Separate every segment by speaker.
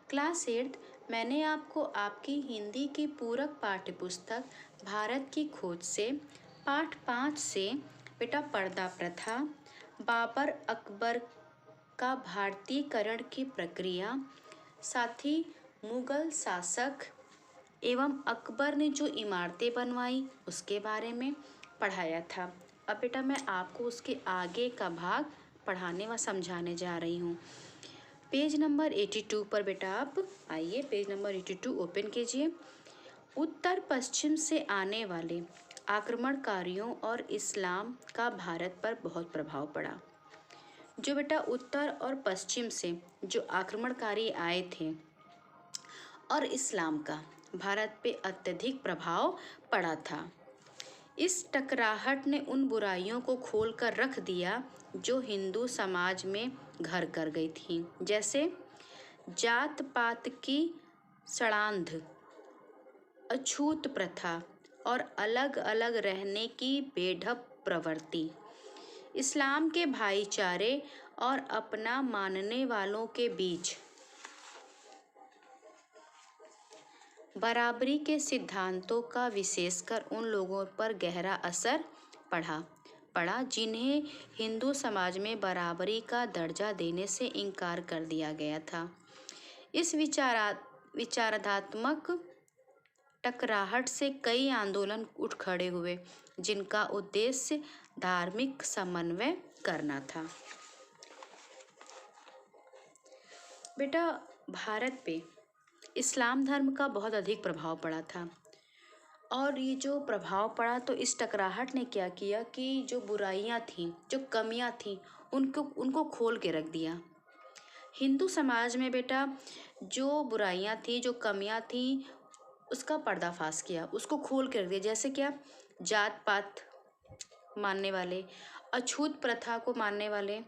Speaker 1: Class 8 मैंने आपको आपकी हिंदी की पूरक पाठ्यपुस्तक भारत की खोज से पाठ 5 से बेटा पर्दा प्रथा, बाबर अकबर का भारतीयकरण की प्रक्रिया, साथ ही मुगल शासक एवं अकबर ने जो इमारतें बनवाई उसके बारे में पढ़ाया था। अब बेटा मैं आपको उसके आगे का भाग पढ़ाने व समझाने जा रही हूँ। पेज नंबर 82 पर बेटा आप आइए, पेज नंबर 82 ओपन कीजिए। उत्तर पश्चिम से आने वाले आक्रमणकारियों और इस्लाम का भारत पर बहुत प्रभाव पड़ा। जो बेटा उत्तर और पश्चिम से जो आक्रमणकारी आए थे और इस्लाम का भारत पे अत्यधिक प्रभाव पड़ा था। इस टकराहट ने उन बुराइयों को खोल कर रख दिया जो हिंदू समाज में घर कर गई थी, जैसे जात पात की सड़ांध, अछूत प्रथा और अलग अलग रहने की बेढप प्रवृत्ति, इस्लाम के भाईचारे और अपना मानने वालों के बीच बराबरी के सिद्धांतों का विशेषकर उन लोगों पर गहरा असर पड़ा जिन्हें हिंदू समाज में बराबरी का दर्जा देने से इनकार कर दिया गया था। इस विचारात्मक टकराहट से कई आंदोलन उठ खड़े हुए जिनका उद्देश्य धार्मिक समन्वय करना था। बेटा भारत पे इस्लाम धर्म का बहुत अधिक प्रभाव पड़ा था और ये जो प्रभाव पड़ा तो इस टकराहट ने क्या किया कि जो बुराइयां थीं, जो कमियां थीं, उनको खोल के रख दिया। हिंदू समाज में बेटा जो बुराइयां थीं, जो कमियां थीं, उसका पर्दाफाश किया, उसको खोल के रख दिया। जैसे क्या, जात पात मानने वाले, अछूत प्रथा को मानने वाले,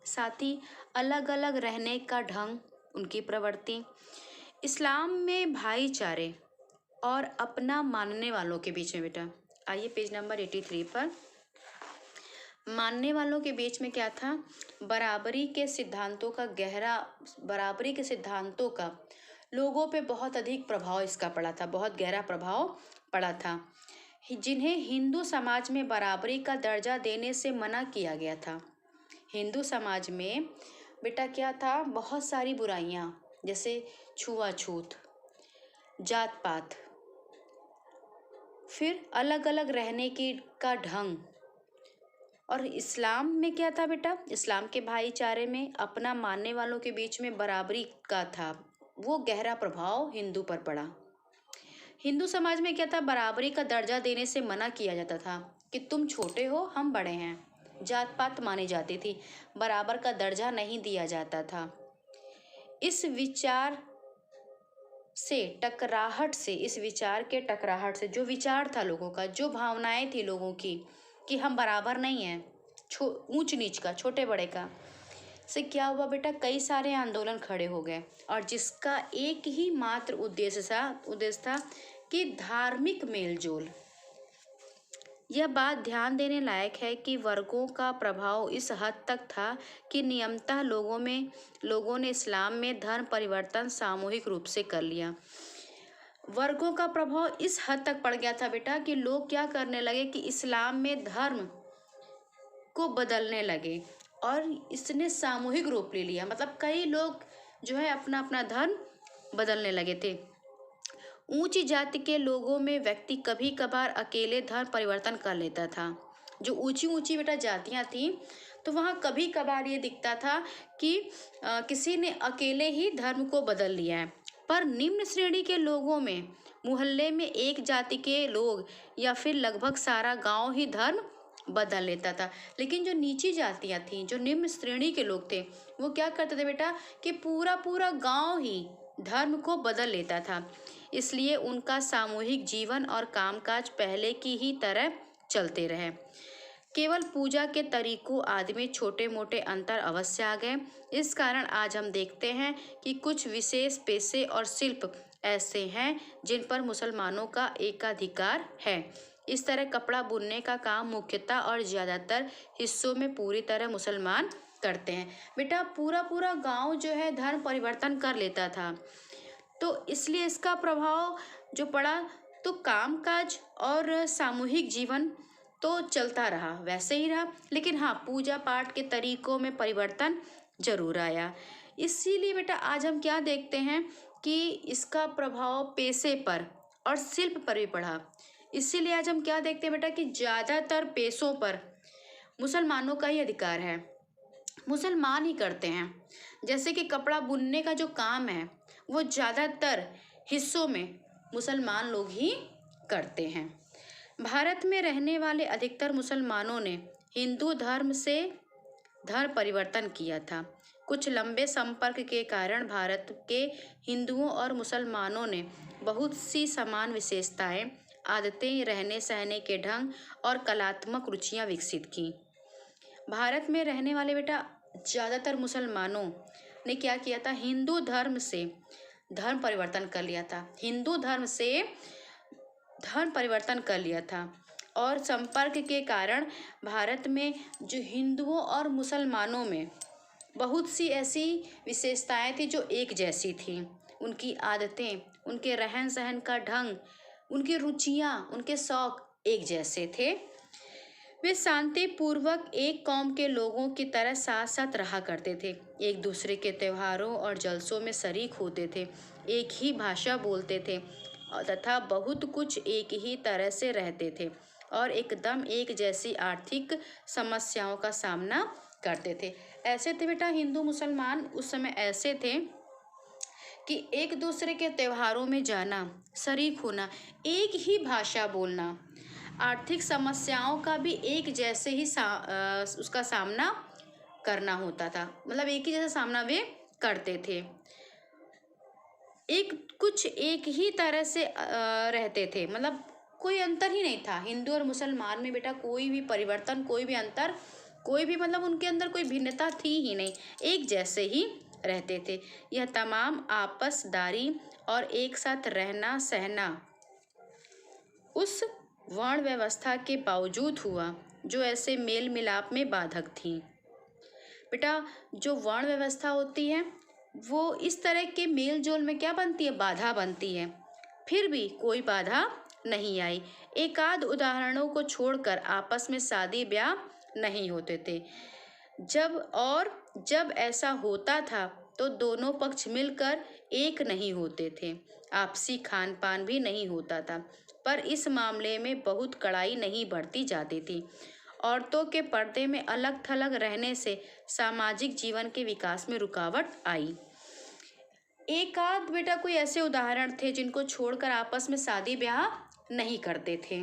Speaker 1: साथ ही अलग अलग रहने का ढंग, उनकी प्रवृत्ति, इस्लाम में भाईचारे और अपना मानने वालों के बीच में बेटा आइए पेज नंबर 83 पर। मानने वालों के बीच में क्या था, बराबरी के सिद्धांतों का लोगों पे बहुत अधिक प्रभाव इसका पड़ा था, बहुत गहरा प्रभाव पड़ा था, जिन्हें हिंदू समाज में बराबरी का दर्जा देने से मना किया गया था। हिंदू समाज में बेटा क्या था, बहुत सारी बुराइयां, जैसे छुआछूत, जात पात, फिर अलग अलग रहने का ढंग, और इस्लाम में क्या था बेटा, इस्लाम के भाईचारे में अपना मानने वालों के बीच में बराबरी का था, वो गहरा प्रभाव हिंदू पर पड़ा। हिंदू समाज में क्या था, बराबरी का दर्जा देने से मना किया जाता था कि तुम छोटे हो हम बड़े हैं, जात पात मानी जाती थी, बराबर का दर्जा नहीं दिया जाता था। इस विचार के टकराहट से जो विचार था लोगों का, जो भावनाएं थी लोगों की कि हम बराबर नहीं हैं, ऊंच नीच का, छोटे बड़े का, से क्या हुआ बेटा, कई सारे आंदोलन खड़े हो गए और जिसका एक ही मात्र उद्देश्य था कि धार्मिक मेलजोल। यह बात ध्यान देने लायक है कि वर्गों का प्रभाव इस हद तक था कि नियमतः लोगों ने इस्लाम में धर्म परिवर्तन सामूहिक रूप से कर लिया। वर्गों का प्रभाव इस हद तक पड़ गया था बेटा कि लोग क्या करने लगे कि इस्लाम में धर्म को बदलने लगे और इसने सामूहिक रूप ले लिया, मतलब कई लोग जो है अपना अपना धर्म बदलने लगे थे। ऊंची जाति के लोगों में व्यक्ति कभी कभार अकेले धर्म परिवर्तन कर लेता था। जो ऊंची ऊंची बेटा जातियां थीं तो वहाँ कभी कभार ये दिखता था कि किसी ने अकेले ही धर्म को बदल लिया है, पर निम्न श्रेणी के लोगों में मोहल्ले में एक जाति के लोग या फिर लगभग सारा गांव ही धर्म बदल लेता था। लेकिन जो नीची जातियां थीं, जो निम्न श्रेणी के लोग थे, वो क्या करते थे बेटा कि पूरा गांव ही धर्म को बदल लेता था। इसलिए उनका सामूहिक जीवन और कामकाज पहले की ही तरह चलते रहे। केवल पूजा के तरीकों आदि में छोटे मोटे अंतर अवश्य आ गए। इस कारण आज हम देखते हैं कि कुछ विशेष पेशे और शिल्प ऐसे हैं जिन पर मुसलमानों का एकाधिकार है। इस तरह कपड़ा बुनने का काम मुख्यतः और ज़्यादातर हिस्सों में पूरी तरह मुसलमान करते हैं। बेटा पूरा पूरा गांव जो है धर्म परिवर्तन कर लेता था, तो इसलिए इसका प्रभाव जो पड़ा, तो कामकाज और सामूहिक जीवन तो चलता रहा, वैसे ही रहा, लेकिन हाँ पूजा पाठ के तरीकों में परिवर्तन जरूर आया। इसीलिए बेटा आज हम क्या देखते हैं कि इसका प्रभाव पेशे पर और शिल्प पर भी पड़ा। इसीलिए आज हम क्या देखते हैं बेटा कि ज़्यादातर पेशों पर मुसलमानों का ही अधिकार है, मुसलमान ही करते हैं। जैसे कि कपड़ा बुनने का जो काम है वो ज़्यादातर हिस्सों में मुसलमान लोग ही करते हैं। भारत में रहने वाले अधिकतर मुसलमानों ने हिंदू धर्म से धर्म परिवर्तन किया था। कुछ लंबे संपर्क के कारण भारत के हिंदुओं और मुसलमानों ने बहुत सी समान विशेषताएं, आदतें, रहने सहने के ढंग और कलात्मक रुचियां विकसित की। भारत में रहने वाले बेटा ज़्यादातर मुसलमानों ने क्या किया था, हिंदू धर्म से धर्म परिवर्तन कर लिया था, हिंदू धर्म से धर्म परिवर्तन कर लिया था। और संपर्क के कारण भारत में जो हिंदुओं और मुसलमानों में बहुत सी ऐसी विशेषताएं थी जो एक जैसी थी। उनकी आदतें, उनके रहन सहन का ढंग, उनकी रुचियां, उनके शौक एक जैसे थे। वे शांतिपूर्वक एक कौम के लोगों की तरह साथ साथ रहा करते थे, एक दूसरे के त्योहारों और जलसों में शरीक होते थे, एक ही भाषा बोलते थे तथा बहुत कुछ एक ही तरह से रहते थे और एकदम एक जैसी आर्थिक समस्याओं का सामना करते थे। ऐसे थे बेटा हिंदू मुसलमान उस समय ऐसे थे कि एक दूसरे के त्योहारों में जाना, शरीक होना, एक ही भाषा बोलना, आर्थिक समस्याओं का भी एक जैसे ही उसका सामना करना होता था, मतलब एक ही जैसा सामना वे करते थे, एक ही तरह से रहते थे, मतलब कोई अंतर ही नहीं था हिंदू और मुसलमान में बेटा, कोई भी परिवर्तन, कोई भी अंतर, कोई भी मतलब उनके अंदर कोई भिन्नता थी ही नहीं, एक जैसे ही रहते थे। यह तमाम आपसदारी और एक साथ रहना सहना उस वर्ण व्यवस्था के बावजूद हुआ जो ऐसे मेल मिलाप में बाधक थी। बेटा जो वर्ण व्यवस्था होती है वो इस तरह के मेल जोल में क्या बनती है, बाधा बनती है, फिर भी कोई बाधा नहीं आई। एकाध उदाहरणों को छोड़कर आपस में शादी ब्याह नहीं होते थे। जब ऐसा होता था तो दोनों पक्ष मिलकर एक नहीं होते थे, आपसी खान पान भी नहीं होता था, पर इस मामले में बहुत कड़ाई नहीं बरती जाती थी। औरतों के पर्दे में अलग थलग रहने से सामाजिक जीवन के विकास में रुकावट आई। एक आध बेटा कोई ऐसे उदाहरण थे जिनको छोड़कर आपस में शादी ब्याह नहीं करते थे,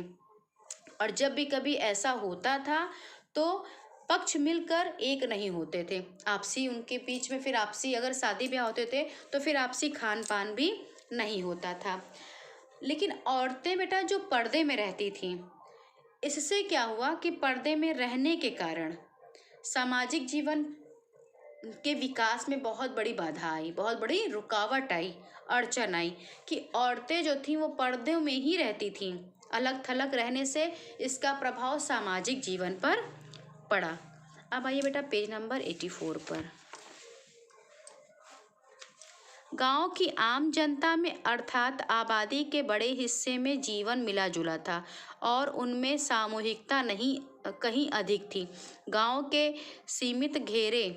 Speaker 1: और जब भी कभी ऐसा होता था तो पक्ष मिलकर एक नहीं होते थे, आपसी उनके बीच में फिर आपसी अगर शादी ब्याह होते थे तो फिर आपसी खान पान भी नहीं होता था। लेकिन औरतें बेटा जो पर्दे में रहती थीं, इससे क्या हुआ कि पर्दे में रहने के कारण सामाजिक जीवन के विकास में बहुत बड़ी बाधा आई, बहुत बड़ी रुकावट आई, अड़चन आई कि औरतें जो थीं वो पर्दे में ही रहती थीं। अलग थलग रहने से इसका प्रभाव सामाजिक जीवन पर पड़ा। अब आइए बेटा पेज नंबर 84 पर। गांव की आम जनता में अर्थात आबादी के बड़े हिस्से में जीवन मिला जुला था और उनमें सामूहिकता नहीं कहीं अधिक थी। गांव के सीमित घेरे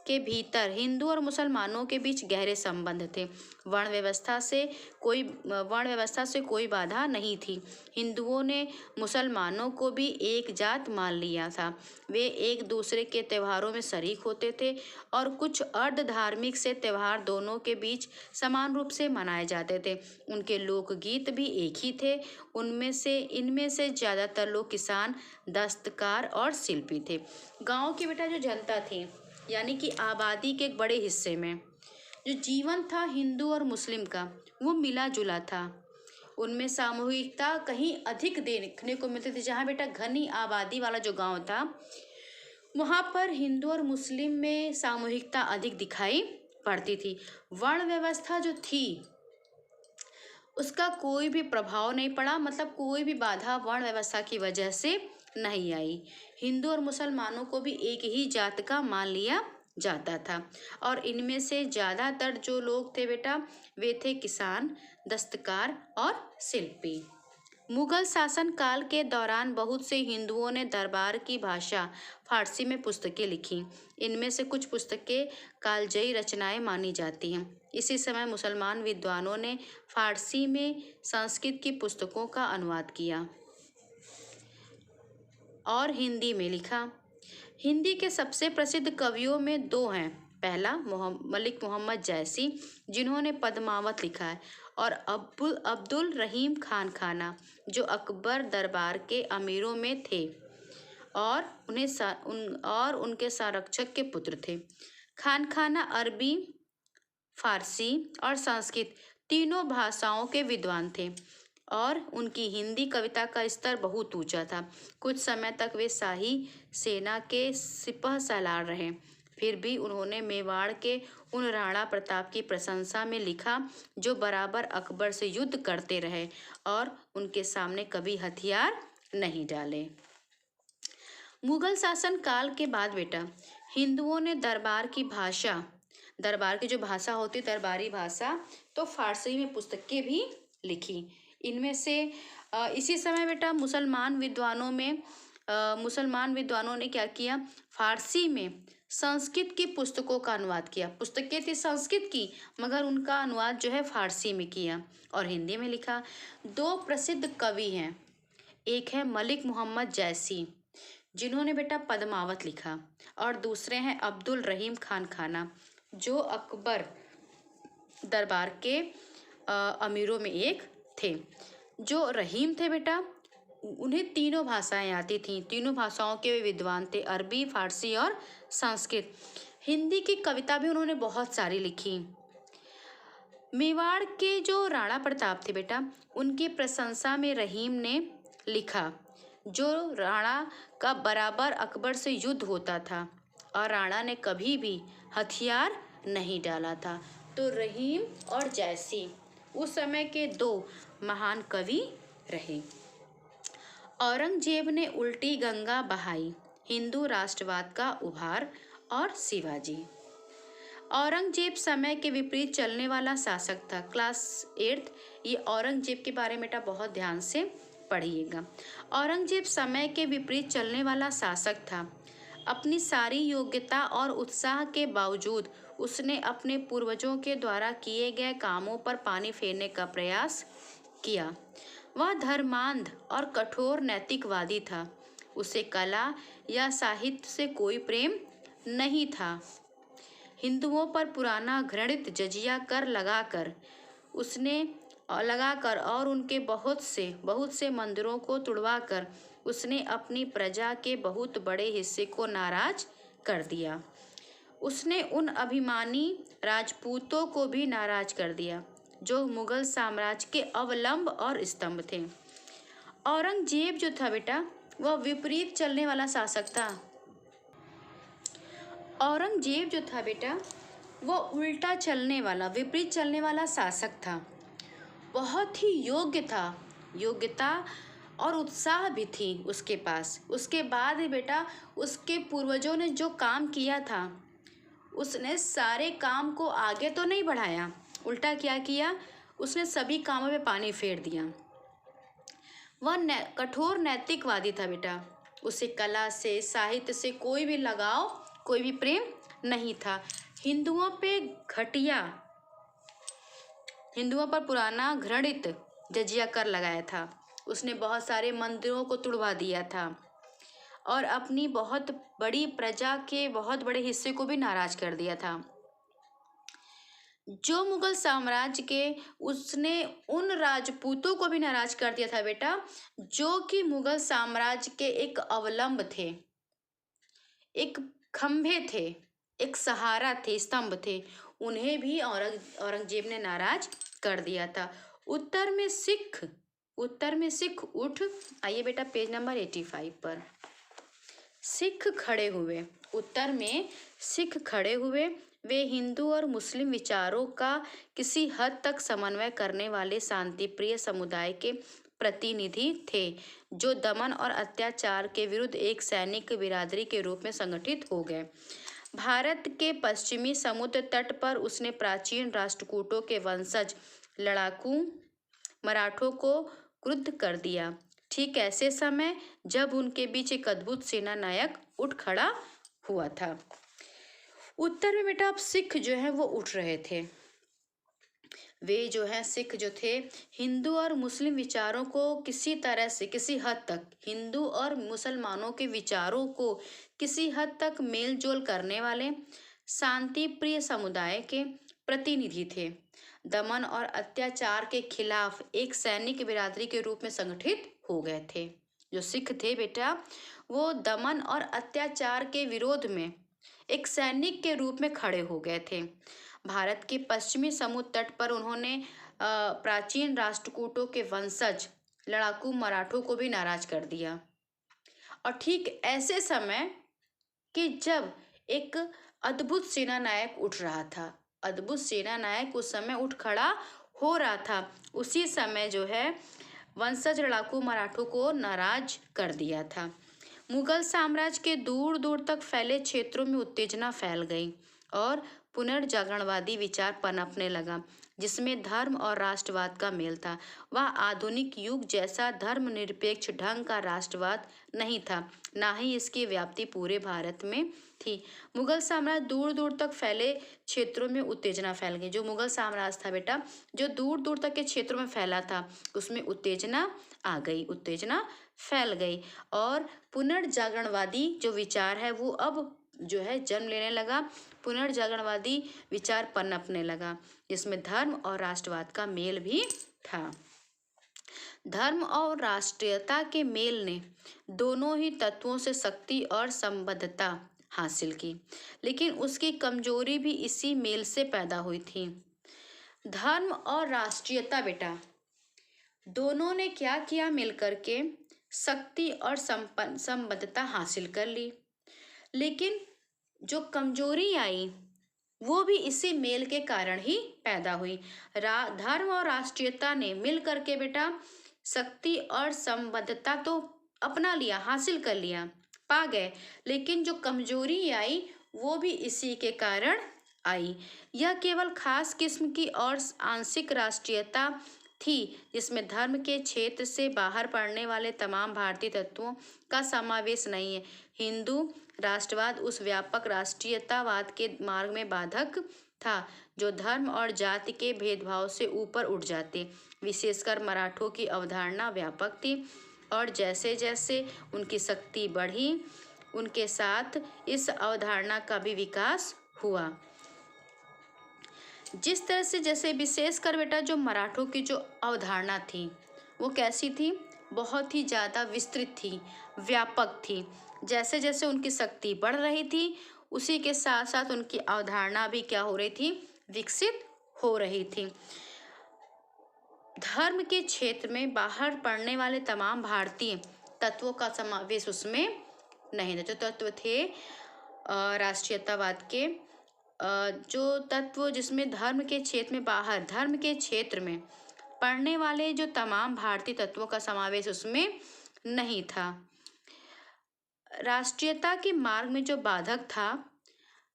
Speaker 1: के भीतर हिंदू और मुसलमानों के बीच गहरे संबंध थे। वर्ण व्यवस्था से कोई बाधा नहीं थी। हिंदुओं ने मुसलमानों को भी एक जात मान लिया था। वे एक दूसरे के त्योहारों में शरीक होते थे और कुछ अर्ध धार्मिक से त्योहार दोनों के बीच समान रूप से मनाए जाते थे। उनके लोकगीत भी एक ही थे। इनमें से ज़्यादातर लोग किसान, दस्तकार और शिल्पी थे। गाँव की बेटा जो जनता थी, यानी कि आबादी के एक बड़े हिस्से में जो जीवन था हिंदू और मुस्लिम का, वो मिला जुला था। उनमें सामूहिकता कहीं अधिक देखने को मिलती थी। जहाँ बेटा घनी आबादी वाला जो गांव था वहाँ पर हिंदू और मुस्लिम में सामूहिकता अधिक दिखाई पड़ती थी। वर्ण व्यवस्था जो थी उसका कोई भी प्रभाव नहीं पड़ा, मतलब कोई भी बाधा वर्ण व्यवस्था की वजह से नहीं आई। हिंदू और मुसलमानों को भी एक ही जात का मान लिया जाता था। और इनमें से ज़्यादातर जो लोग थे बेटा, वे थे किसान, दस्तकार और शिल्पी। मुगल शासन काल के दौरान बहुत से हिंदुओं ने दरबार की भाषा फारसी में पुस्तकें लिखी। इनमें से कुछ पुस्तकें कालजयी रचनाएं मानी जाती हैं। इसी समय मुसलमान विद्वानों ने फारसी में संस्कृत की पुस्तकों का अनुवाद किया और हिंदी में लिखा। हिंदी के सबसे प्रसिद्ध कवियों में दो हैं। पहला मलिक मोहम्मद जैसी, जिन्होंने पद्मावत लिखा है, और अब्दुल रहीम खान खाना, जो अकबर दरबार के अमीरों में थे और उनके संरक्षक के पुत्र थे। खान खाना अरबी, फारसी और संस्कृत तीनों भाषाओं के विद्वान थे और उनकी हिंदी कविता का स्तर बहुत ऊंचा था। कुछ समय तक वे शाही सेना के सिपह सालार रहे। फिर भी उन्होंने मेवाड़ के उन राणा प्रताप की प्रशंसा में लिखा जो बराबर अकबर से युद्ध करते रहे और उनके सामने कभी हथियार नहीं डाले। मुगल शासन काल के बाद बेटा हिंदुओं ने दरबार की जो भाषा होती, दरबारी भाषा, तो फारसी में पुस्तकें भी लिखी। इनमें से इसी समय बेटा मुसलमान विद्वानों ने क्या किया, फारसी में संस्कृत की पुस्तकों का अनुवाद किया। पुस्तकें थी संस्कृत की, मगर उनका अनुवाद जो है फारसी में किया और हिंदी में लिखा। दो प्रसिद्ध कवि हैं, एक है मलिक मोहम्मद जैसी, जिन्होंने बेटा पद्मावत लिखा, और दूसरे हैं अब्दुल रहीम खान खाना, जो अकबर दरबार के अमीरों में एक थे। जो रहीम थे बेटा, उन्हें तीनों भाषाएं आती थीं, तीनों भाषाओं के वे विद्वान थे, अरबी, फारसी और संस्कृत। हिंदी की कविता भी उन्होंने बहुत सारी लिखी। मेवाड़ के जो राणा प्रताप थे बेटा, उनकी प्रशंसा में रहीम ने लिखा, जो राणा का बराबर अकबर से युद्ध होता था और राणा ने कभी भी हथियार नहीं डाला था। तो रहीम और जैसी उस समय के दो महान कवि रहे। औरंगजेब ने उल्टी गंगा बहाई, हिंदू राष्ट्रवाद का उभार, और शिवाजी। औरंगजेब समय के विपरीत चलने वाला शासक था। क्लास 8 ये औरंगजेब के बारे में बेटा बहुत ध्यान से पढ़िएगा। औरंगजेब समय के विपरीत चलने वाला शासक था। अपनी सारी योग्यता और उत्साह के बावजूद उसने अपने पूर्वजों के द्वारा किए गए कामों पर पानी फेरने का प्रयास किया। वह धर्मांध और कठोर नैतिकवादी था। उसे कला या साहित्य से कोई प्रेम नहीं था। हिंदुओं पर पुराना घृणित जजिया कर लगाकर और उनके बहुत से मंदिरों को तुड़वाकर उसने अपनी प्रजा के बहुत बड़े हिस्से को नाराज कर दिया। उसने उन अभिमानी राजपूतों को भी नाराज कर दिया जो मुगल साम्राज्य के अवलंब और स्तंभ थे। औरंगजेब जो था बेटा, वह विपरीत चलने वाला शासक था। औरंगजेब जो था बेटा, वह उल्टा चलने वाला, विपरीत चलने वाला शासक था। बहुत ही योग्य था, योग्यता और उत्साह भी थी उसके पास। उसके बाद भी बेटा उसके पूर्वजों ने जो काम किया था, उसने सारे काम को आगे तो नहीं बढ़ाया, उल्टा क्या किया, उसने सभी कामों में पानी फेर दिया। वह कठोर नैतिकवादी था बेटा। उसे कला से, साहित्य से कोई भी लगाव, कोई भी प्रेम नहीं था। हिंदुओं पर पुराना घृणित जजिया कर लगाया था। उसने बहुत सारे मंदिरों को तुड़वा दिया था और अपनी बहुत बड़ी प्रजा के बहुत बड़े हिस्से को भी नाराज कर दिया था। जो मुगल साम्राज्य के, उसने उन राजपूतों को भी नाराज कर दिया था बेटा, जो कि मुगल साम्राज्य के एक अवलंब थे, एक खंभे थे, एक सहारा थे, स्तंभ थे। उन्हें भी औरंगजेब ने नाराज कर दिया था। उत्तर में सिख उठ, आइए बेटा पेज नंबर 85 पर। सिख खड़े हुए, उत्तर में सिख खड़े हुए। वे हिंदू और मुस्लिम विचारों का किसी हद तक समन्वय करने वाले शांतिप्रिय समुदाय के प्रतिनिधि थे, जो दमन और अत्याचार के विरुद्ध एक सैनिक बिरादरी के रूप में संगठित हो गए। भारत के पश्चिमी समुद्र तट पर उसने प्राचीन राष्ट्रकूटों के वंशज लड़ाकू मराठों को क्रुद्ध कर दिया। ठीक ऐसे समय जब उनके बीच एक अद्भुत सेना नायक उठ खड़ा हुआ था। उत्तर में बेटा अब सिख जो है वो उठ रहे थे। वे जो है सिख जो थे हिंदू और मुस्लिम विचारों को किसी तरह से किसी हद तक हिंदू और मुसलमानों के विचारों को किसी हद तक मेल जोल करने वाले शांति प्रिय समुदाय के प्रतिनिधि थे। दमन और अत्याचार के खिलाफ एक सैनिक बिरादरी के रूप में संगठित हो गए थे। जो सिख थे बेटा वो दमन और अत्याचार के विरोध में एक सैनिक के रूप में खड़े हो गए थे। भारत के पश्चिमी समुद्र तट पर उन्होंने प्राचीन राष्ट्रकूटों के वंशज लड़ाकू मराठों को भी नाराज कर दिया। और ठीक ऐसे समय कि जब एक अद्भुत सेना नायक उठ रहा था, अद्भुत सेना नायक उस समय उठ खड़ा हो रहा था, उसी समय जो है वंशज लड़ाकू मराठों को नाराज कर दिया था। मुगल साम्राज्य के दूर दूर तक फैले क्षेत्रों में उत्तेजना फैल गई और पुनर्जागरणवादी विचार पनपने लगा, जिसमें धर्म और राष्ट्रवाद का मेल था। वह आधुनिक युग जैसा धर्मनिरपेक्ष ढंग का राष्ट्रवाद नहीं था, ना ही इसकी व्याप्ति पूरे भारत में थी। मुगल साम्राज्य दूर दूर तक फैले क्षेत्रों में उत्तेजना फैल गई। जो मुगल साम्राज्य था बेटा जो दूर दूर तक के क्षेत्रों में फैला था उसमें उत्तेजना आ गई, उत्तेजना फैल गई और पुनर्जागरणवादी जो विचार है वो अब जो है जन्म लेने लगा। पुनर्जागरणवादी विचार पनपने लगा जिसमें धर्म और राष्ट्रवाद का मेल भी था। धर्म और राष्ट्रीयता के मेल ने दोनों ही तत्वों से शक्ति और संबद्धता हासिल की, लेकिन उसकी कमजोरी भी इसी मेल से पैदा हुई थी। धर्म और राष्ट्रीयता बेटा दोनों ने क्या किया, मिलकर के शक्ति और संबद्धता हासिल कर ली, लेकिन जो कमजोरी आई वो भी इसी मेल के कारण ही पैदा हुई। धर्म और राष्ट्रीयता ने मिल करके बेटा शक्ति और संबद्धता तो अपना लिया, हासिल कर लिया, पा गए, लेकिन जो कमजोरी आई वो भी इसी के कारण आई। यह केवल खास किस्म की और आंशिक राष्ट्रीयता थी जिसमें धर्म के क्षेत्र से बाहर पड़ने वाले तमाम भारतीय तत्वों का समावेश नहीं है। हिंदू राष्ट्रवाद उस व्यापक राष्ट्रीयतावाद के मार्ग में बाधक था जो धर्म और जाति के भेदभाव से ऊपर उठ जाते। विशेषकर मराठों की अवधारणा व्यापक थी और जैसे जैसे उनकी शक्ति बढ़ी उनके साथ इस अवधारणा का भी विकास हुआ। जिस तरह से जैसे विशेषकर बेटा जो मराठों की जो अवधारणा थी वो कैसी थी, बहुत ही ज़्यादा विस्तृत थी, व्यापक थी। जैसे जैसे उनकी शक्ति बढ़ रही थी उसी के साथ साथ उनकी अवधारणा भी क्या हो रही थी, विकसित हो रही थी। धर्म के क्षेत्र में बाहर पड़ने वाले तमाम भारतीय तत्वों का समावेश उसमें नहीं था। जो तत्व थे राष्ट्रीयतावाद के जो तत्व जिसमें धर्म के क्षेत्र में बाहर धर्म के क्षेत्र में पड़ने वाले जो तमाम भारतीय तत्वों का समावेश उसमें नहीं था। राष्ट्रीयता के मार्ग में जो बाधक था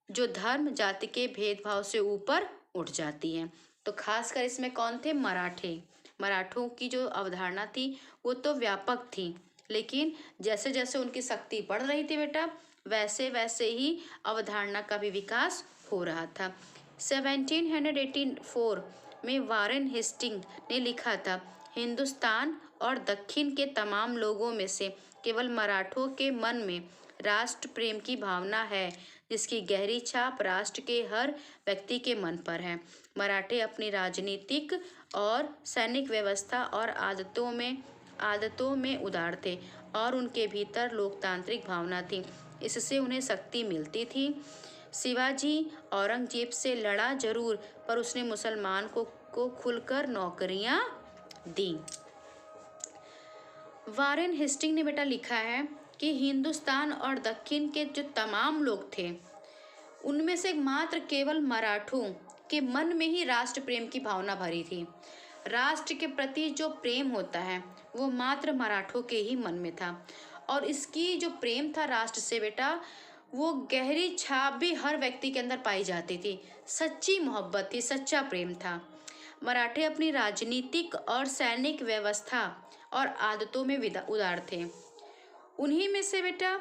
Speaker 1: जो धर्म जाति के भेदभाव से ऊपर उठ जाती है। तो खासकर इसमें कौन थे, मराठे। मराठों की जो अवधारणा थी वो तो व्यापक थी, लेकिन जैसे जैसे उनकी शक्ति बढ़ रही थी बेटा वैसे वैसे ही अवधारणा का भी विकास हो रहा था। 1784 में वारेन हेस्टिंग ने लिखा था, हिंदुस्तान और दक्षिण के तमाम लोगों में से केवल मराठों के मन में राष्ट्र प्रेम की भावना है जिसकी गहरी छाप राष्ट्र के हर व्यक्ति के मन पर है। मराठे अपनी राजनीतिक और सैनिक व्यवस्था और आदतों में उदार थे और उनके भीतर लोकतांत्रिक भावना थी, इससे उन्हें शक्ति मिलती थी। शिवाजी औरंगजेब से लड़ा जरूर पर उसने मुसलमान को खुलकर नौकरियां दी। वारेन हेस्टिंग ने बेटा लिखा है कि हिंदुस्तान और दक्षिण के जो तमाम लोग थे उनमें से मात्र केवल मराठों के मन में ही राष्ट्र प्रेम की भावना भरी थी। राष्ट्र के प्रति जो प्रेम होता है वो मात्र मराठों के ही मन में था और इसकी जो प्रेम था राष्ट्र से बेटा वो गहरी छाप भी हर व्यक्ति के अंदर पाई जाती थी। सच्ची मोहब्बत थी, सच्चा प्रेम था। मराठे अपनी राजनीतिक और सैनिक व्यवस्था और आदतों में उदार थे। उन्हीं में से बेटा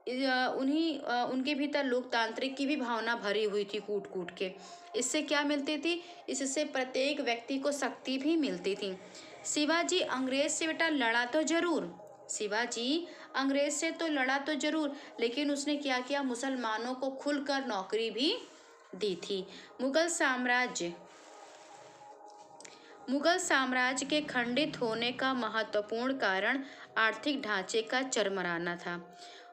Speaker 1: उनके भीतर लोकतांत्रिक की भी भावना भरी हुई थी कूट कूट के। इससे क्या मिलती थी? इससे प्रत्येक व्यक्ति को शक्ति भी मिलती थी। शिवाजी अंग्रेज से बेटा लड़ा तो जरूर, शिवाजी अंग्रेज से तो लड़ा तो जरूर, लेकिन उसने क्या किया? मुसलमानों को खुलकर नौकरी भी दी थी। मुगल साम्राज्य के खंडित होने का महत्वपूर्ण कारण आर्थिक ढांचे का चरमराना था।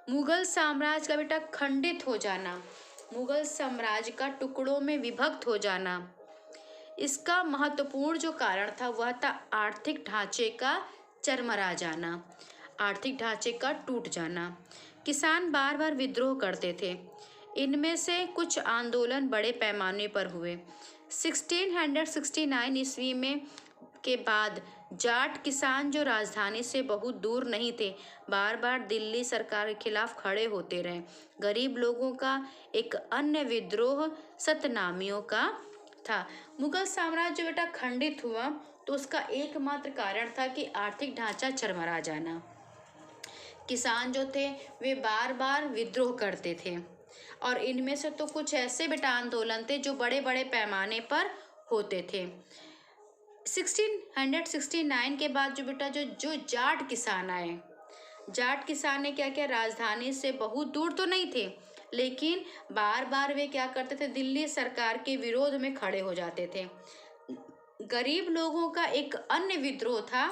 Speaker 1: मुगल साम्राज्य का बेटा खंडित हो जाना, मुगल साम्राज्य का टुकड़ों में विभक्त हो जाना, इसका महत्वपूर्ण जो कारण था वह था आर्थिक ढांचे का चरमरा जाना, आर्थिक ढांचे का टूट जाना। किसान बार बार विद्रोह करते थे। इनमें से कुछ आंदोलन बड़े पैमाने पर हुए। 1669 ईस्वी में के बाद जाट किसान जो राजधानी से बहुत दूर नहीं थे, बार बार दिल्ली सरकार के खिलाफ खड़े होते रहे। गरीब लोगों का एक अन्य विद्रोह सतनामियों का था। मुगल साम्राज्य बेटा खंडित हुआ तो उसका एकमात्र कारण था कि आर्थिक ढांचा चरमरा जाना। किसान जो थे वे बार बार विद्रोह करते थे और इनमें से तो कुछ ऐसे बेटा आंदोलन थे जो बड़े बड़े पैमाने पर होते थे। 1669 के बाद जो बेटा जो जाट किसान आए, जाट किसान ने क्या किया? राजधानी से बहुत दूर तो नहीं थे, लेकिन बार बार वे क्या करते थे? दिल्ली सरकार के विरोध में खड़े हो जाते थे। गरीब लोगों का एक अन्य विद्रोह था,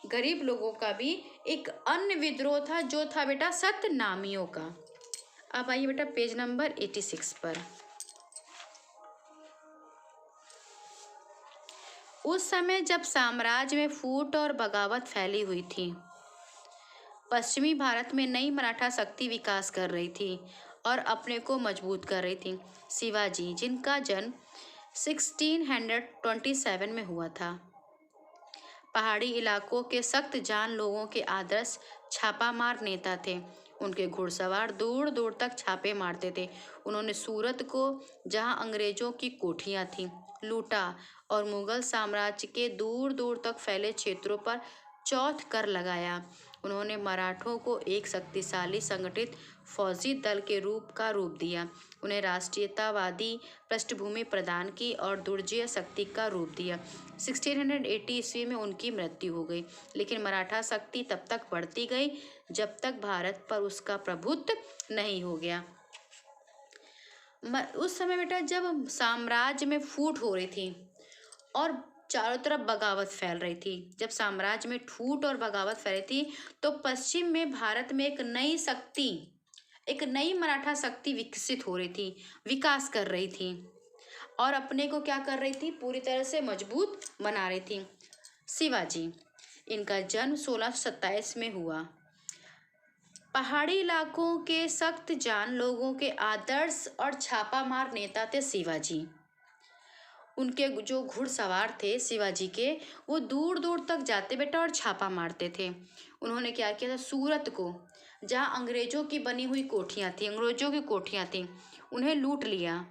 Speaker 1: गरीब लोगों का भी एक अन्य विद्रोह था जो था बेटा सतनामियों का। अब आइए बेटा पेज नंबर 86 पर। उस समय जब साम्राज्य में फूट और बगावत फैली हुई थी, पश्चिमी भारत में नई मराठा शक्ति विकास कर रही थी और अपने को मजबूत कर रही थी। शिवाजी, जिनका जन्म 1627 में हुआ था, पहाड़ी इलाकों के सख्त जान लोगों के आदर्श छापामार नेता थे। उनके घुड़सवार दूर दूर तक छापे मारते थे। उन्होंने सूरत को, जहां अंग्रेजों की कोठियां थीं, लूटा और मुगल साम्राज्य के दूर दूर तक फैले क्षेत्रों पर चौथ कर लगाया। उन्होंने मराठों को एक शक्तिशाली संगठित फौजी दल के रूप दिया, उन्हें राष्ट्रीयतावादी पृष्ठभूमि प्रदान की और दुर्जय शक्ति का रूप दिया। 1680 ईस्वी में उनकी मृत्यु हो गई, लेकिन मराठा शक्ति तब तक बढ़ती गई जब तक भारत पर उसका प्रभुत्व नहीं हो गया। उस समय बेटा जब साम्राज्य में फूट हो रही थी और चारों तरफ बगावत फैल रही थी, जब साम्राज्य में फूट और बगावत फैल रही थी, तो पश्चिम में भारत में एक नई शक्ति, एक नई मराठा शक्ति विकसित हो रही थी, विकास कर रही थी और अपने को क्या कर रही थी? पूरी तरह से मजबूत बना रही थी। शिवाजी, इनका जन्म 1627 में हुआ। पहाड़ी इलाकों के सख्त जान लोगों के आदर्श और छापामार नेता थे शिवाजी। उनके जो घुड़सवार थे शिवाजी के, वो दूर दूर तक जाते बेटा और छापा मारते थे। उन्होंने क्या किया था? सूरत को, जहाँ अंग्रेजों की बनी हुई कोठियाँ थी, अंग्रेजों की कोठियाँ थी, उन्हें लूट लिया।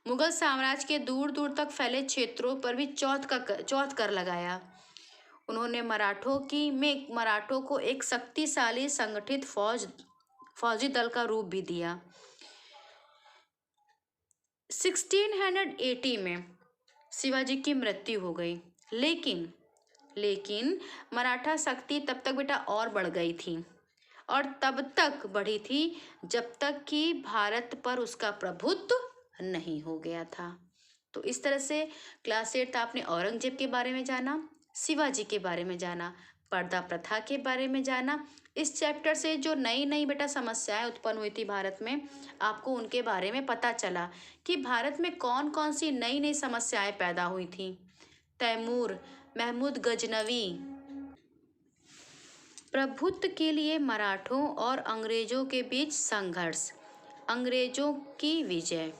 Speaker 1: मुगल साम्राज्य के दूर दूर तक फैले क्षेत्रों पर भी चौथ कर लगाया। उन्होंने मराठों को एक शक्तिशाली संगठित फौजी दल का रूप भी दिया। 1680 में शिवाजी की मृत्यु हो गई, लेकिन मराठा शक्ति तब तक बेटा और बढ़ गई थी और तब तक बढ़ी थी जब तक कि भारत पर उसका प्रभुत्व नहीं हो गया था। तो इस तरह से क्लास 8 आपने औरंगजेब के बारे में जाना, शिवाजी के बारे में जाना, पर्दा प्रथा के बारे में जाना। इस चैप्टर से जो नई नई बेटा समस्याएं उत्पन्न हुई थी भारत में, आपको उनके बारे में पता चला कि भारत में कौन कौन सी नई नई समस्याएं पैदा हुई थी। तैमूर, महमूद गजनवी, प्रभुत्व के लिए मराठों और अंग्रेजों के बीच संघर्ष, अंग्रेजों की विजय।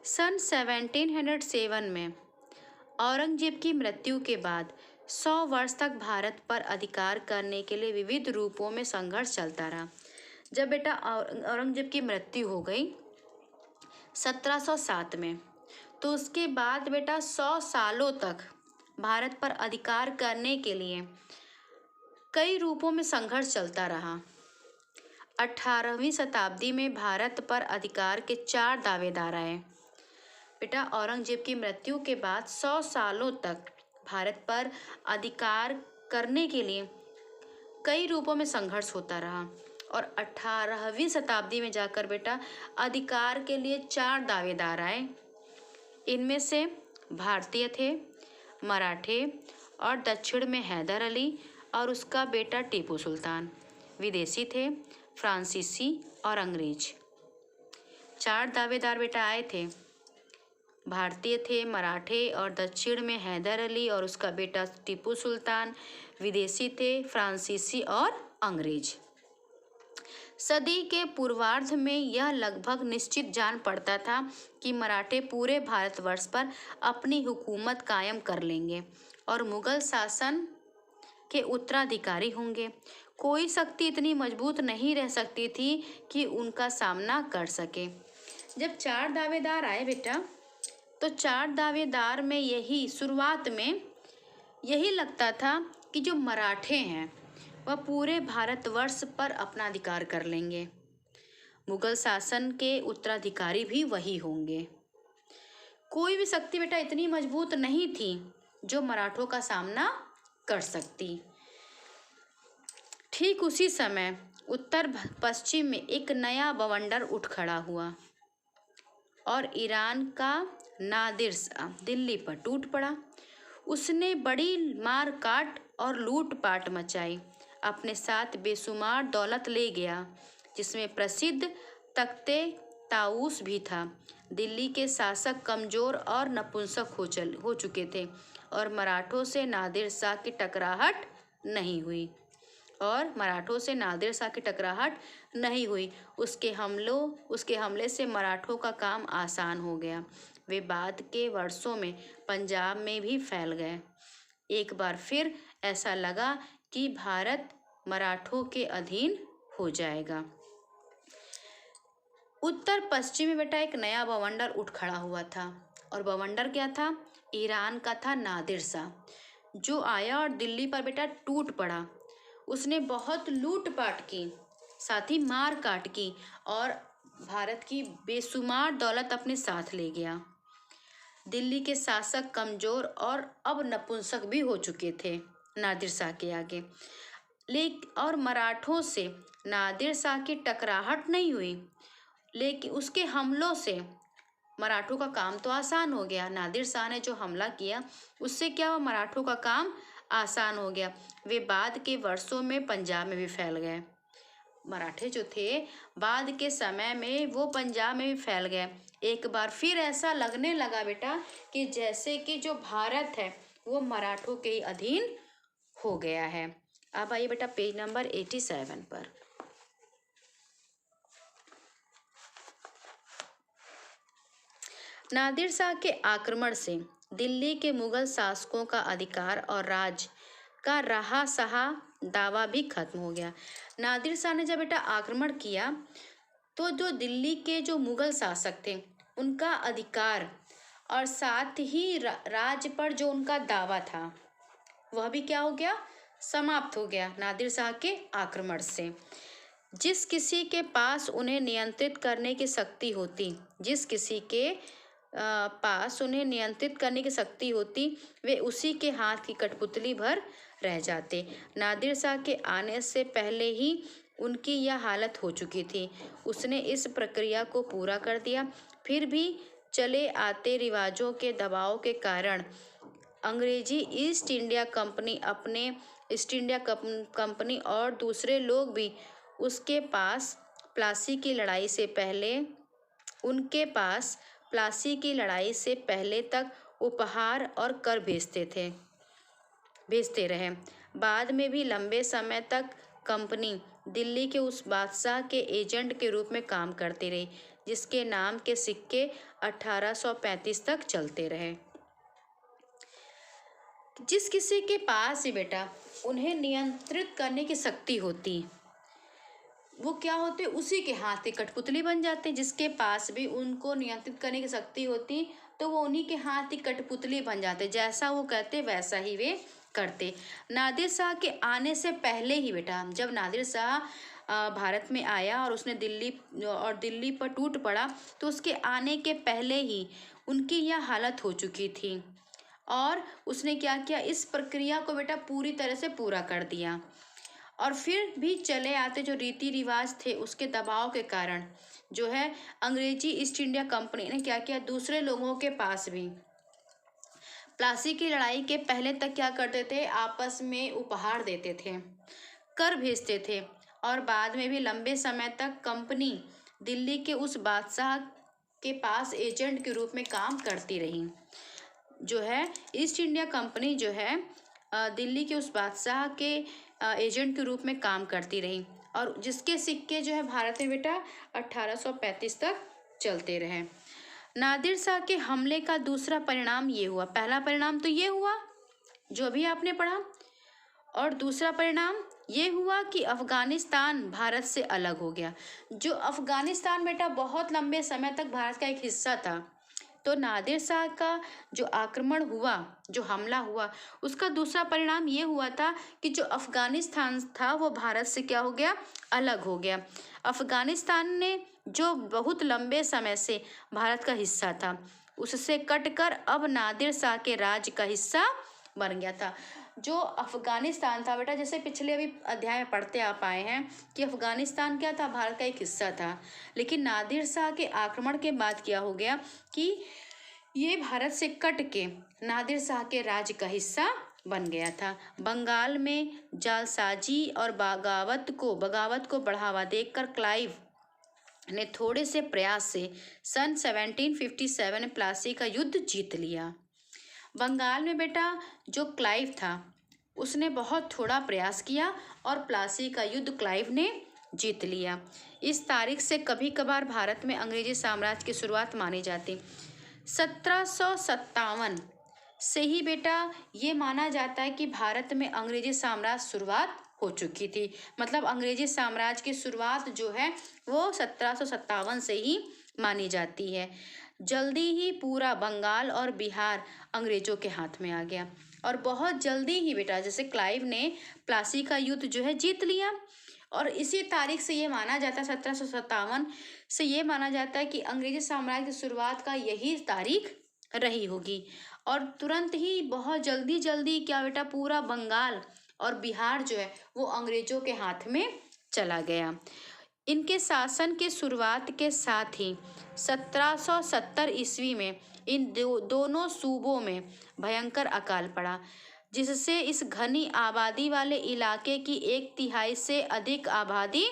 Speaker 1: सन 1707 में औरंगजेब की मृत्यु के बाद 100 वर्ष तक भारत पर अधिकार करने के लिए विविध रूपों में संघर्ष चलता रहा। जब बेटा औरंगजेब की मृत्यु हो गई 1707 में, तो उसके बाद बेटा 100 सालों तक भारत पर अधिकार करने के लिए कई रूपों में संघर्ष चलता रहा। 18वीं शताब्दी में भारत पर अधिकार के 4 दावेदार आए। बेटा औरंगजेब की मृत्यु के बाद 100 सालों तक भारत पर अधिकार करने के लिए कई रूपों में संघर्ष होता रहा और 18वीं शताब्दी में जाकर बेटा अधिकार के लिए 4 दावेदार आए। इनमें से भारतीय थे, मराठे और दक्षिण में हैदर अली और उसका बेटा टीपू सुल्तान। विदेशी थे, फ्रांसीसी और अंग्रेज। 4 दावेदार बेटा आए थे। भारतीय थे, मराठे और दक्षिण में हैदर अली और उसका बेटा टीपू सुल्तान। विदेशी थे, फ्रांसीसी और अंग्रेज। सदी के पूर्वार्ध में यह लगभग निश्चित जान पड़ता था कि मराठे पूरे भारतवर्ष पर अपनी हुकूमत कायम कर लेंगे और मुगल शासन के उत्तराधिकारी होंगे। कोई शक्ति इतनी मजबूत नहीं रह सकती थी कि उनका सामना कर सके। जब 4 दावेदार आए बेटा, तो 4 दावेदार में यही शुरुआत में यही लगता था कि जो मराठे हैं वह पूरे भारतवर्ष पर अपना अधिकार कर लेंगे, मुगल शासन के उत्तराधिकारी भी वही होंगे। कोई भी शक्ति बेटा इतनी मजबूत नहीं थी जो मराठों का सामना कर सकती। ठीक उसी समय उत्तर पश्चिम में एक नया बवंडर उठ खड़ा हुआ और ईरान का नादिर शाह दिल्ली पर टूट पड़ा। उसने बड़ी मार काट और लूटपाट मचाई, अपने साथ बेशुमार दौलत ले गया, जिसमें प्रसिद्ध तख्ते ताऊस भी था। दिल्ली के शासक कमजोर और नपुंसक हो चुके थे और मराठों से नादिर शाह की टकराहट नहीं हुई उसके हमले से मराठों का काम आसान हो गया। वे बाद के वर्षों में पंजाब में भी फैल गए। एक बार फिर ऐसा लगा कि भारत मराठों के अधीन हो जाएगा। उत्तर पश्चिम में बेटा एक नया बवंडर उठ खड़ा हुआ था और बवंडर क्या था? ईरान का था नादिर शाह, जो आया और दिल्ली पर बेटा टूट पड़ा। उसने बहुत लूटपाट की, साथ ही मार काट की और भारत की बेशुमार दौलत अपने साथ ले गया। दिल्ली के शासक कमजोर और अब नपुंसक भी हो चुके थे नादिर शाह के आगे। और मराठों से नादिर शाह की टकराहट नहीं हुई, लेकिन उसके हमलों से मराठों का काम तो आसान हो गया। नादिर शाह ने जो हमला किया उससे क्या हुआ? मराठों का काम आसान हो गया। वे बाद के वर्षों में पंजाब में भी फैल गए। मराठे जो थे बाद के समय में वो पंजाब में भी फैल गए। एक बार फिर ऐसा लगने लगा बेटा कि जैसे कि जो भारत है वो मराठों के अधीन हो गया है। अब आइए बेटा पेज नंबर 87 पर। नादिर शाह के आक्रमण से दिल्ली के मुगल शासकों का अधिकार और राज का रहा सहा दावा भी खत्म हो गया। नादिर शाह ने जब बेटा आक्रमण किया तो जो दिल्ली के जो मुगल शासक थे उनका अधिकार और साथ ही राज पर जो उनका दावा था वह भी क्या हो गया? समाप्त हो गया नादिर शाह के आक्रमण से। जिस किसी के पास उन्हें नियंत्रित करने की शक्ति होती वे उसी के हाथ की कठपुतली भर रह जाते। नादिर शाह के आने से पहले ही उनकी यह हालत हो चुकी थी। उसने इस प्रक्रिया को पूरा कर दिया। फिर भी चले आते रिवाजों के दबाव के कारण अंग्रेजी ईस्ट इंडिया कंपनी और दूसरे लोग भी उनके पास प्लासी की लड़ाई से पहले तक उपहार और कर भेजते रहे। बाद में भी लंबे समय तक कंपनी दिल्ली के उस बादशाह के एजेंट के रूप में काम करती रही जिसके नाम के सिक्के 1835 तक चलते रहे। जिस किसी के पास ही बेटा उन्हें नियंत्रित करने की शक्ति होती वो क्या होते, उसी के हाथ के कठपुतली बन जाते। जिसके पास भी उनको नियंत्रित करने की शक्ति होती तो वो उन्हीं के हाथ की कठपुतली बन जाते, जैसा वो कहते वैसा ही वे करते। नादिर शाह के आने से पहले ही बेटा, जब नादिर शाह भारत में आया और उसने दिल्ली पर टूट पड़ा, तो उसके आने के पहले ही उनकी यह हालत हो चुकी थी। और उसने क्या किया, इस प्रक्रिया को बेटा पूरी तरह से पूरा कर दिया। और फिर भी चले आते जो रीति रिवाज थे, उसके दबाव के कारण जो है अंग्रेजी ईस्ट इंडिया कंपनी ने क्या किया, दूसरे लोगों के पास भी प्लासी की लड़ाई के पहले तक क्या करते थे, आपस में उपहार देते थे, कर भेजते थे। और बाद में भी लंबे समय तक कंपनी दिल्ली के उस बादशाह के पास एजेंट के रूप में काम करती रही। जो है ईस्ट इंडिया कंपनी जो है दिल्ली के उस बादशाह के एजेंट के रूप में काम करती रही, और जिसके सिक्के जो है भारत में बेटा 1835 तक चलते रहे। नादिर शाह के हमले का दूसरा परिणाम ये हुआ, पहला परिणाम तो ये हुआ जो अभी आपने पढ़ा, और दूसरा परिणाम ये हुआ कि अफगानिस्तान भारत से अलग हो गया। जो अफगानिस्तान बेटा बहुत लंबे समय तक भारत का एक हिस्सा था, तो नादिर शाह का जो आक्रमण हुआ, जो हमला हुआ, उसका दूसरा परिणाम ये हुआ था कि जो अफगानिस्तान था वो भारत से क्या हो गया, अलग हो गया। अफगानिस्तान ने जो बहुत लंबे समय से भारत का हिस्सा था, उससे कटकर अब नादिर शाह के राज का हिस्सा बन गया था। जो अफगानिस्तान था बेटा, जैसे पिछले अभी अध्याय में पढ़ते आप आए हैं कि अफगानिस्तान क्या था, भारत का एक हिस्सा था। लेकिन नादिर शाह के आक्रमण के बाद क्या हो गया कि ये भारत से कट के नादिर शाह के राज्य का हिस्सा बन गया था। बंगाल में जालसाजी और बगावत को बढ़ावा देकर क्लाइव ने थोड़े से प्रयास से सन 1757 में प्लासी का युद्ध जीत लिया। बंगाल में बेटा जो क्लाइव था उसने बहुत थोड़ा प्रयास किया और प्लासी का युद्ध क्लाइव ने जीत लिया। इस तारीख से कभी कभार भारत में अंग्रेजी साम्राज्य की शुरुआत मानी जाती। 1757 से ही बेटा ये माना जाता है कि भारत में अंग्रेजी साम्राज्य शुरुआत हो चुकी थी। मतलब अंग्रेजी साम्राज्य की शुरुआत जो है वो 1757 से ही मानी जाती है। जल्दी ही पूरा बंगाल और बिहार अंग्रेजों के हाथ में आ गया, और बहुत जल्दी ही बेटा जैसे क्लाइव ने प्लासी का युद्ध जो है जीत लिया, और इसी तारीख से ये माना जाता है 1757 से ये माना जाता है कि अंग्रेजी साम्राज्य की शुरुआत का यही तारीख रही होगी। और तुरंत ही बहुत जल्दी क्या बेटा पूरा बंगाल और बिहार जो है वो अंग्रेजों के हाथ में चला गया। इनके शासन के शुरुआत के साथ ही 1770 ईस्वी में इन दोनों सूबों में भयंकर अकाल पड़ा, जिससे इस घनी आबादी वाले इलाके की 1/3 से अधिक आबादी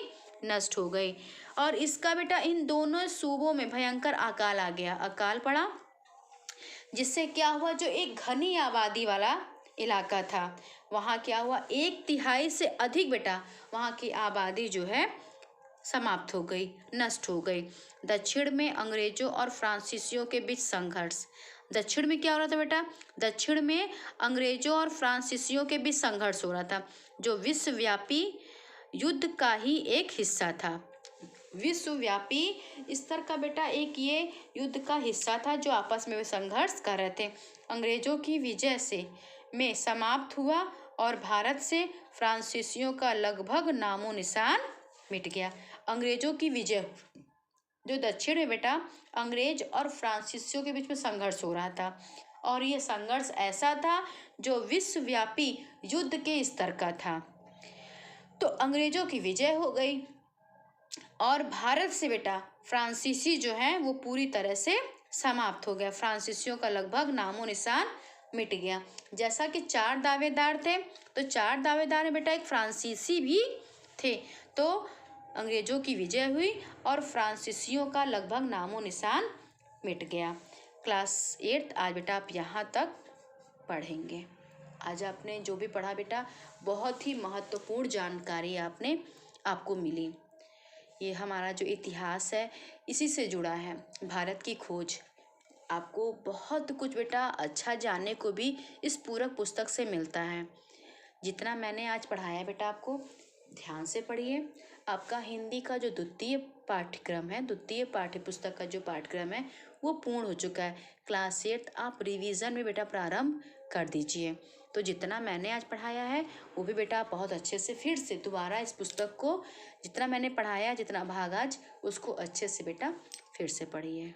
Speaker 1: नष्ट हो गई। और इसका बेटा इन दोनों सूबों में भयंकर अकाल आ गया, अकाल पड़ा, जिससे क्या हुआ, जो एक घनी आबादी वाला इलाका था वहाँ क्या हुआ, 1/3 से अधिक बेटा वहाँ की आबादी जो है समाप्त हो गई, नष्ट हो गई। दक्षिण में अंग्रेजों और फ्रांसीसियों के बीच संघर्ष। दक्षिण में क्या हो रहा था बेटा, दक्षिण में अंग्रेजों और फ्रांसीसियों के बीच संघर्ष हो रहा था, जो विश्वव्यापी युद्ध का ही एक हिस्सा था। विश्वव्यापी स्तर का बेटा एक ये युद्ध का हिस्सा था जो आपस में वे संघर्ष कर रहे थे। अंग्रेजों की विजय से में समाप्त हुआ और भारत से फ्रांसीसियों का लगभग नामो निशान मिट गया। अंग्रेजों की विजय, जो दक्षिण में बेटा अंग्रेज और फ्रांसीसियों के बीच में संघर्ष हो रहा था, और ये संघर्ष ऐसा था जो विश्वव्यापी युद्ध के स्तर का था। तो अंग्रेजों की विजय हो गई और भारत से बेटा फ्रांसीसी जो है वो पूरी तरह से समाप्त हो गया। फ्रांसीसियों का लगभग नामो निशान मिट गया। जैसा कि 4 दावेदार थे, तो 4 दावेदार में बेटा एक फ्रांसीसी भी थे। तो अंग्रेजों की विजय हुई और फ्रांसीसियों का लगभग नामो निशान मिट गया। क्लास 8 आज बेटा आप यहाँ तक पढ़ेंगे। आज आपने जो भी पढ़ा बेटा बहुत ही महत्वपूर्ण जानकारी आपको मिली। ये हमारा जो इतिहास है इसी से जुड़ा है, भारत की खोज। आपको बहुत कुछ बेटा अच्छा जानने को भी इस पूरक पुस्तक से मिलता है। जितना मैंने आज पढ़ाया बेटा आपको ध्यान से पढ़िए, आपका हिंदी का जो द्वितीय पाठ्यक्रम है, द्वितीय पाठ्य पुस्तक का जो पाठ्यक्रम है वो पूर्ण हो चुका है। क्लास 8 आप रिवीजन में बेटा प्रारंभ कर दीजिए। तो जितना मैंने आज पढ़ाया है वो भी बेटा आप बहुत अच्छे से फिर से दोबारा इस पुस्तक को जितना मैंने पढ़ाया, जितना भाग आज, उसको अच्छे से बेटा फिर से पढ़िए।